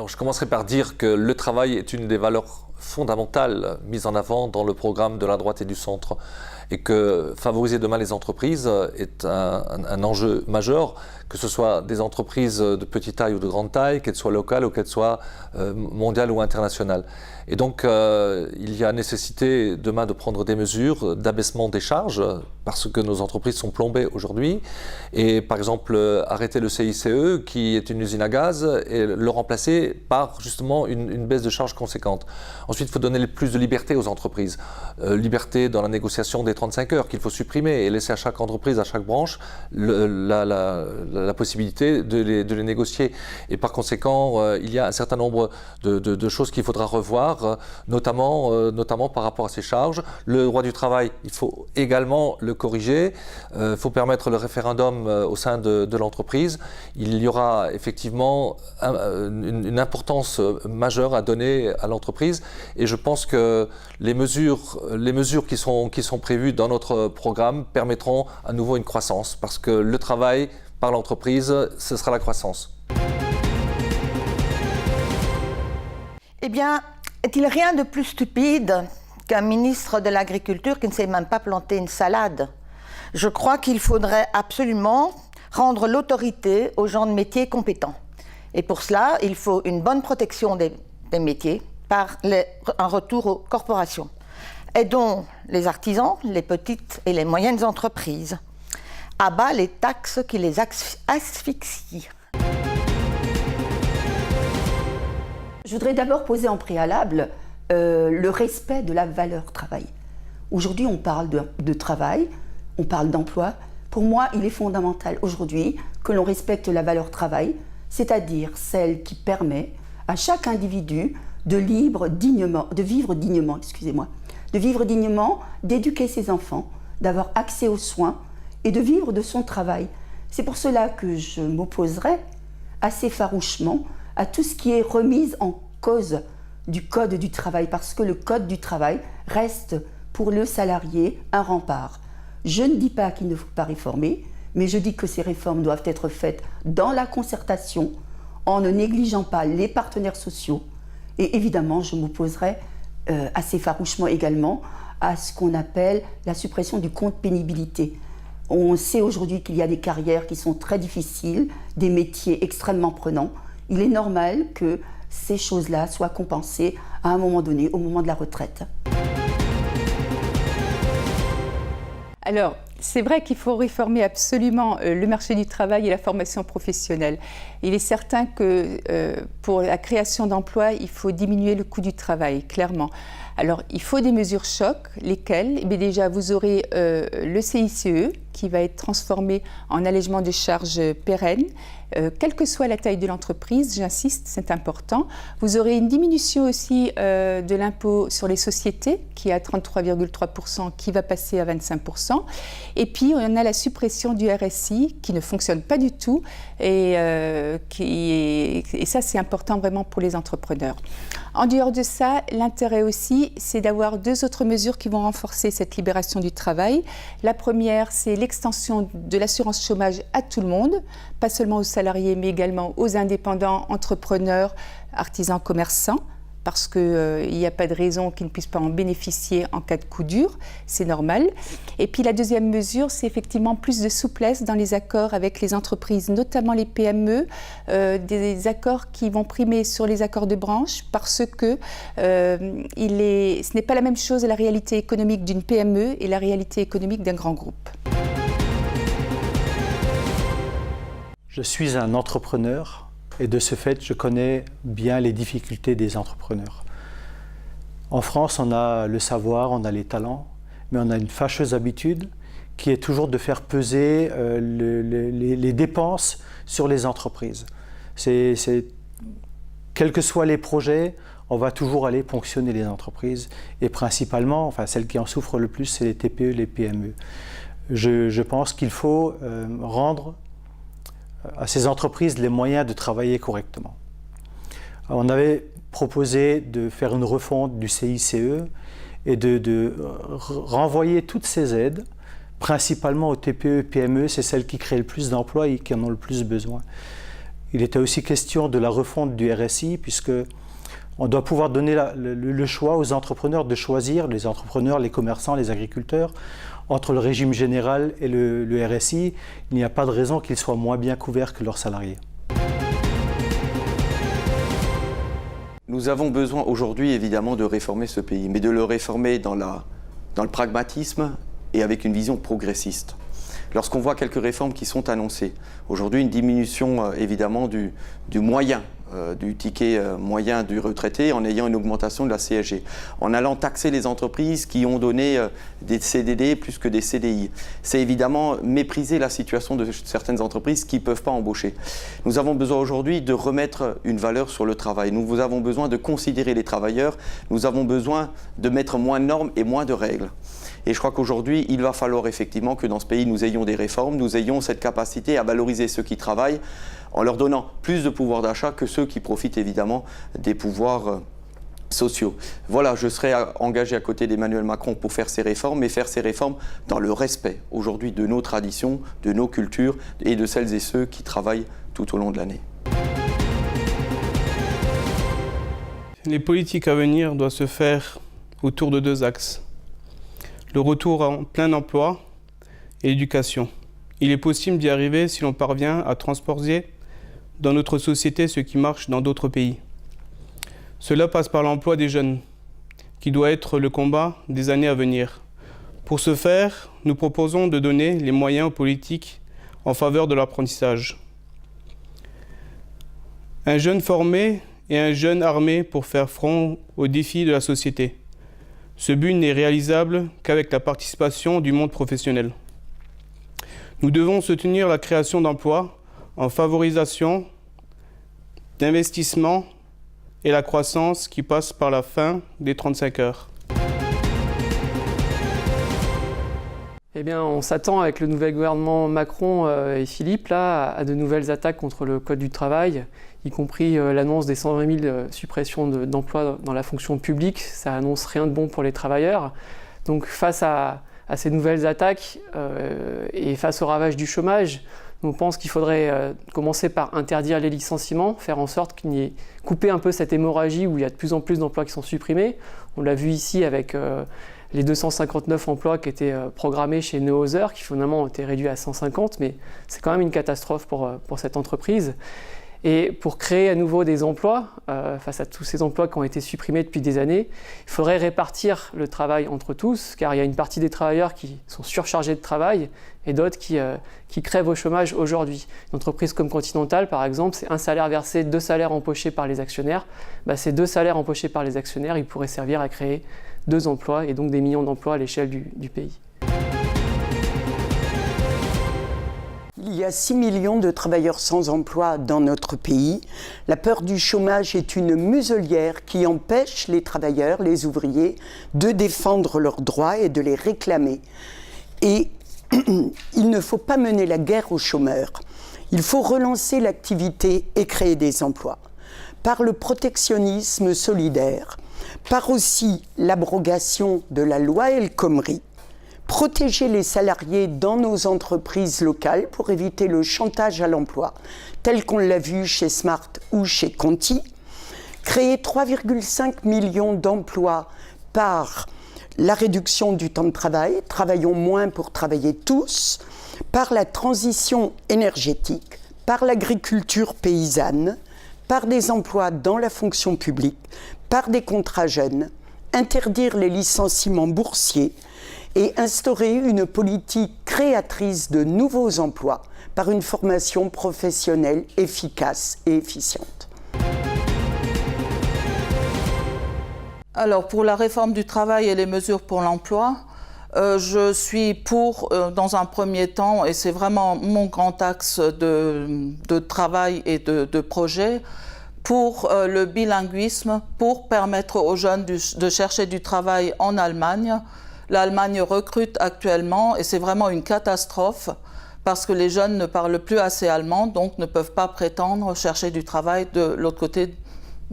Alors, je commencerai par dire que le travail est une des valeurs fondamentales mises en avant dans le programme de la droite et du centre, et que favoriser demain les entreprises est un enjeu majeur, que ce soit des entreprises de petite taille ou de grande taille, qu'elles soient locales ou qu'elles soient mondiales ou internationales. Et donc, il y a nécessité demain de prendre des mesures d'abaissement des charges, parce que nos entreprises sont plombées aujourd'hui. Et par exemple, arrêter le CICE, qui est une usine à gaz, et le remplacer par justement une baisse de charges conséquente. Ensuite, il faut donner plus de liberté aux entreprises. Liberté dans la négociation des 35 heures qu'il faut supprimer et laisser à chaque entreprise, à chaque branche, la possibilité de les négocier. Et par conséquent, il y a un certain nombre de choses qu'il faudra revoir, notamment par rapport à ces charges. Le droit du travail, il faut également le corriger. Il faut permettre le référendum au sein de l'entreprise. Il y aura effectivement une importance majeure à donner à l'entreprise. Et je pense que les mesures qui sont prévues dans notre programme permettront à nouveau une croissance, parce que le travail par l'entreprise, ce sera la croissance. Eh bien, est-il rien de plus stupide qu'un ministre de l'Agriculture qui ne sait même pas planter une salade? Je crois qu'il faudrait absolument rendre l'autorité aux gens de métiers compétents. Et pour cela, il faut une bonne protection des métiers par un retour aux corporations. Aidons les artisans, les petites et les moyennes entreprises. À bas les taxes qui les asphyxient. Je voudrais d'abord poser en préalable le respect de la valeur travail. Aujourd'hui, on parle de travail, on parle d'emploi. Pour moi, il est fondamental aujourd'hui que l'on respecte la valeur travail, c'est-à-dire celle qui permet à chaque individu de vivre dignement, d'éduquer ses enfants, d'avoir accès aux soins et de vivre de son travail. C'est pour cela que je m'opposerai assez farouchement à tout ce qui est remise en cause du Code du travail, parce que le Code du travail reste pour le salarié un rempart. Je ne dis pas qu'il ne faut pas réformer, mais je dis que ces réformes doivent être faites dans la concertation, en ne négligeant pas les partenaires sociaux. Et évidemment, je m'opposerai assez farouchement également à ce qu'on appelle la suppression du compte pénibilité. On sait aujourd'hui qu'il y a des carrières qui sont très difficiles, des métiers extrêmement prenants. Il est normal que ces choses-là soient compensées à un moment donné, au moment de la retraite. Alors, c'est vrai qu'il faut réformer absolument le marché du travail et la formation professionnelle. Il est certain que pour la création d'emplois, il faut diminuer le coût du travail, clairement. Alors, il faut des mesures choc, lesquelles? Eh bien, déjà, vous aurez le CICE qui va être transformé en allègement de charges pérennes, quelle que soit la taille de l'entreprise, j'insiste, c'est important. Vous aurez une diminution aussi de l'impôt sur les sociétés, qui est à 33,3%, qui va passer à 25%. Et puis, on a la suppression du RSI, qui ne fonctionne pas du tout, et ça, c'est important vraiment pour les entrepreneurs. En dehors de ça, l'intérêt aussi, c'est d'avoir deux autres mesures qui vont renforcer cette libération du travail. La première, c'est l'extension de l'assurance chômage à tout le monde, pas seulement aux salariés, mais également aux indépendants, entrepreneurs, artisans, commerçants, parce qu'il n'y a pas de raison qu'ils ne puissent pas en bénéficier en cas de coup dur, c'est normal. Et puis la deuxième mesure, c'est effectivement plus de souplesse dans les accords avec les entreprises, notamment les PME, des accords qui vont primer sur les accords de branche, parce que ce n'est pas la même chose la réalité économique d'une PME et la réalité économique d'un grand groupe. Je suis un entrepreneur et de ce fait, je connais bien les difficultés des entrepreneurs. En France, on a le savoir, on a les talents, mais on a une fâcheuse habitude qui est toujours de faire peser les dépenses sur les entreprises. Quels que soient les projets, on va toujours aller ponctionner les entreprises et principalement, celles qui en souffrent le plus, c'est les TPE, les PME. Je pense qu'il faut rendre à ces entreprises les moyens de travailler correctement. On avait proposé de faire une refonte du CICE et de renvoyer toutes ces aides, principalement aux TPE et PME, c'est celles qui créent le plus d'emplois et qui en ont le plus besoin. Il était aussi question de la refonte du RSI, puisque on doit pouvoir donner le choix aux entrepreneurs de choisir, les entrepreneurs, les commerçants, les agriculteurs, entre le régime général et le RSI. Il n'y a pas de raison qu'ils soient moins bien couverts que leurs salariés. Nous avons besoin aujourd'hui évidemment de réformer ce pays, mais de le réformer dans le pragmatisme et avec une vision progressiste. Lorsqu'on voit quelques réformes qui sont annoncées, aujourd'hui une diminution évidemment du moyen, du ticket moyen du retraité en ayant une augmentation de la CSG, en allant taxer les entreprises qui ont donné des CDD plus que des CDI. C'est évidemment mépriser la situation de certaines entreprises qui ne peuvent pas embaucher. Nous avons besoin aujourd'hui de remettre une valeur sur le travail. Nous avons besoin de considérer les travailleurs. Nous avons besoin de mettre moins de normes et moins de règles. Et je crois qu'aujourd'hui, il va falloir effectivement que dans ce pays, nous ayons des réformes, nous ayons cette capacité à valoriser ceux qui travaillent en leur donnant plus de pouvoir d'achat que ceux qui profitent évidemment des pouvoirs sociaux. Voilà, je serai engagé à côté d'Emmanuel Macron pour faire ces réformes, mais faire ces réformes dans le respect aujourd'hui de nos traditions, de nos cultures et de celles et ceux qui travaillent tout au long de l'année. Les politiques à venir doivent se faire autour de deux axes. Le retour en plein emploi et l'éducation. Il est possible d'y arriver si l'on parvient à transposer dans notre société ce qui marche dans d'autres pays. Cela passe par l'emploi des jeunes, qui doit être le combat des années à venir. Pour ce faire, nous proposons de donner les moyens aux politiques en faveur de l'apprentissage. Un jeune formé et un jeune armé pour faire front aux défis de la société. Ce but n'est réalisable qu'avec la participation du monde professionnel. Nous devons soutenir la création d'emplois en favorisation d'investissements et la croissance qui passe par la fin des 35 heures. Eh bien, on s'attend avec le nouvel gouvernement Macron et Philippe là, à de nouvelles attaques contre le Code du travail, y compris l'annonce des 120 000 suppressions d'emplois dans la fonction publique. Ça annonce rien de bon pour les travailleurs. Donc face à ces nouvelles attaques et face au ravage du chômage, on pense qu'il faudrait commencer par interdire les licenciements, faire en sorte qu'il y ait couper un peu cette hémorragie où il y a de plus en plus d'emplois qui sont supprimés. On l'a vu ici avec les 259 emplois qui étaient programmés chez Neuhauser, qui finalement ont été réduits à 150, mais c'est quand même une catastrophe pour cette entreprise. Et pour créer à nouveau des emplois, face à tous ces emplois qui ont été supprimés depuis des années, il faudrait répartir le travail entre tous, car il y a une partie des travailleurs qui sont surchargés de travail et d'autres qui crèvent au chômage aujourd'hui. Une entreprise comme Continental, par exemple, c'est un salaire versé, 2 salaires empochés par les actionnaires. Ces 2 salaires empochés par les actionnaires, ils pourraient servir à créer 2 emplois et donc des millions d'emplois à l'échelle du pays. Il y a 6 millions de travailleurs sans emploi dans notre pays. La peur du chômage est une muselière qui empêche les travailleurs, les ouvriers, de défendre leurs droits et de les réclamer. Et il ne faut pas mener la guerre aux chômeurs. Il faut relancer l'activité et créer des emplois. Par le protectionnisme solidaire, par aussi l'abrogation de la loi El Khomri, protéger les salariés dans nos entreprises locales pour éviter le chantage à l'emploi, tel qu'on l'a vu chez Smart ou chez Conti, créer 3,5 millions d'emplois par la réduction du temps de travail, travaillons moins pour travailler tous, par la transition énergétique, par l'agriculture paysanne, par des emplois dans la fonction publique, par des contrats jeunes, interdire les licenciements boursiers et instaurer une politique créatrice de nouveaux emplois par une formation professionnelle efficace et efficiente. Alors, pour la réforme du travail et les mesures pour l'emploi, je suis pour, dans un premier temps, et c'est vraiment mon grand axe de travail et de projet, pour le bilinguisme, pour permettre aux jeunes de chercher du travail en Allemagne. L'Allemagne recrute actuellement et c'est vraiment une catastrophe parce que les jeunes ne parlent plus assez allemand, donc ne peuvent pas prétendre chercher du travail de l'autre côté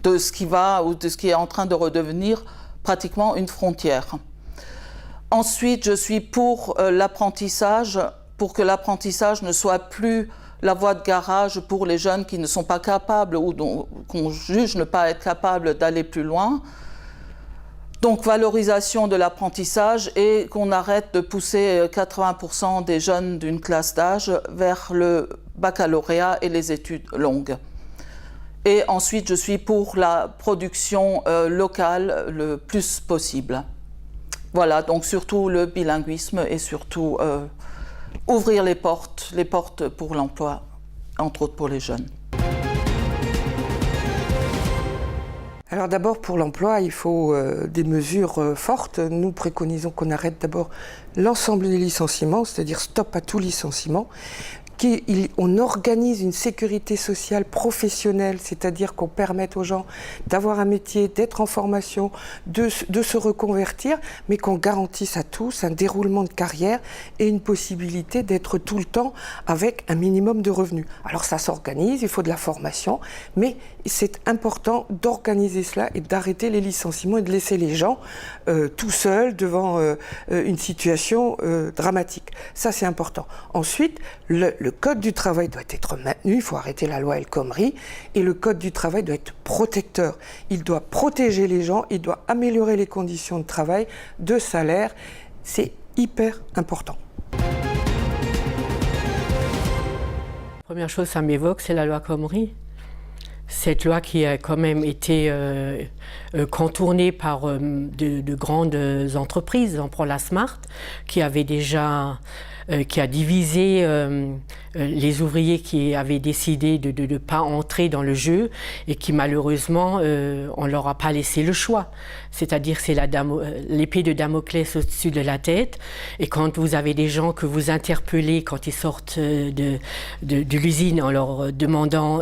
de ce qui va ou de ce qui est en train de redevenir pratiquement une frontière. Ensuite, je suis pour l'apprentissage, pour que l'apprentissage ne soit plus la voie de garage pour les jeunes qui ne sont pas capables ou qu'on juge ne pas être capables d'aller plus loin. Donc valorisation de l'apprentissage et qu'on arrête de pousser 80% des jeunes d'une classe d'âge vers le baccalauréat et les études longues. Et ensuite, je suis pour la production locale le plus possible. Voilà, donc surtout le bilinguisme et surtout ouvrir les portes pour l'emploi, entre autres pour les jeunes. Alors d'abord, pour l'emploi, il faut des mesures fortes. Nous préconisons qu'on arrête d'abord l'ensemble des licenciements, c'est-à-dire stop à tout licenciement. On organise une sécurité sociale professionnelle, c'est-à-dire qu'on permette aux gens d'avoir un métier, d'être en formation, de se reconvertir, mais qu'on garantisse à tous un déroulement de carrière et une possibilité d'être tout le temps avec un minimum de revenus. Alors ça s'organise, il faut de la formation, mais c'est important d'organiser cela et d'arrêter les licenciements et de laisser les gens tout seuls devant une situation dramatique. Ça, c'est important. Ensuite, le Code du travail doit être maintenu, il faut arrêter la loi El Khomri, et le Code du travail doit être protecteur. Il doit protéger les gens, il doit améliorer les conditions de travail, de salaire. C'est hyper important. Première chose, ça m'évoque, c'est la loi Khomri. Cette loi qui a quand même été contournée par de grandes entreprises. On prend la Smart, qui avait déjà qui a divisé les ouvriers qui avaient décidé de ne pas entrer dans le jeu et qui malheureusement, on ne leur a pas laissé le choix. C'est-à-dire c'est l'épée de Damoclès au-dessus de la tête, et quand vous avez des gens que vous interpellez quand ils sortent de l'usine en leur demandant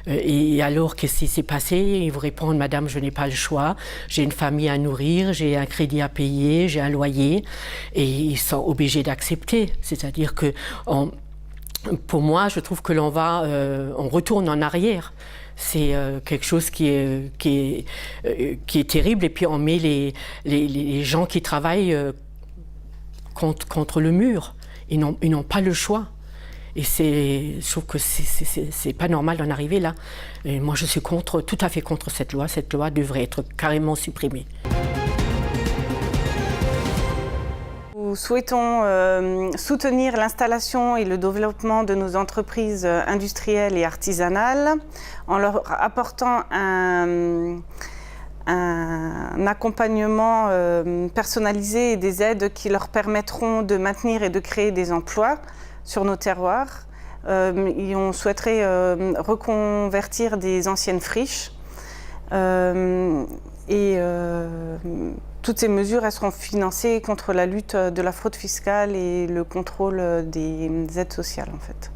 et alors, qu'est-ce qui s'est passé? Ils vous répondent, madame, je n'ai pas le choix, j'ai une famille à nourrir, j'ai un crédit à payer, j'ai un loyer, et ils sont obligés d'accepter. C'est-à-dire que, pour moi, je trouve que on retourne en arrière. C'est quelque chose qui est terrible, et puis on met les gens qui travaillent contre le mur. Ils n'ont pas le choix. Et je trouve que c'est pas normal d'en arriver là. Et moi, je suis tout à fait contre cette loi. Cette loi devrait être carrément supprimée. Nous souhaitons soutenir l'installation et le développement de nos entreprises industrielles et artisanales en leur apportant un accompagnement personnalisé et des aides qui leur permettront de maintenir et de créer des emplois sur nos terroirs. Et on souhaiterait reconvertir des anciennes friches. Toutes ces mesures, elles seront financées contre la lutte de la fraude fiscale et le contrôle des aides sociales, en fait.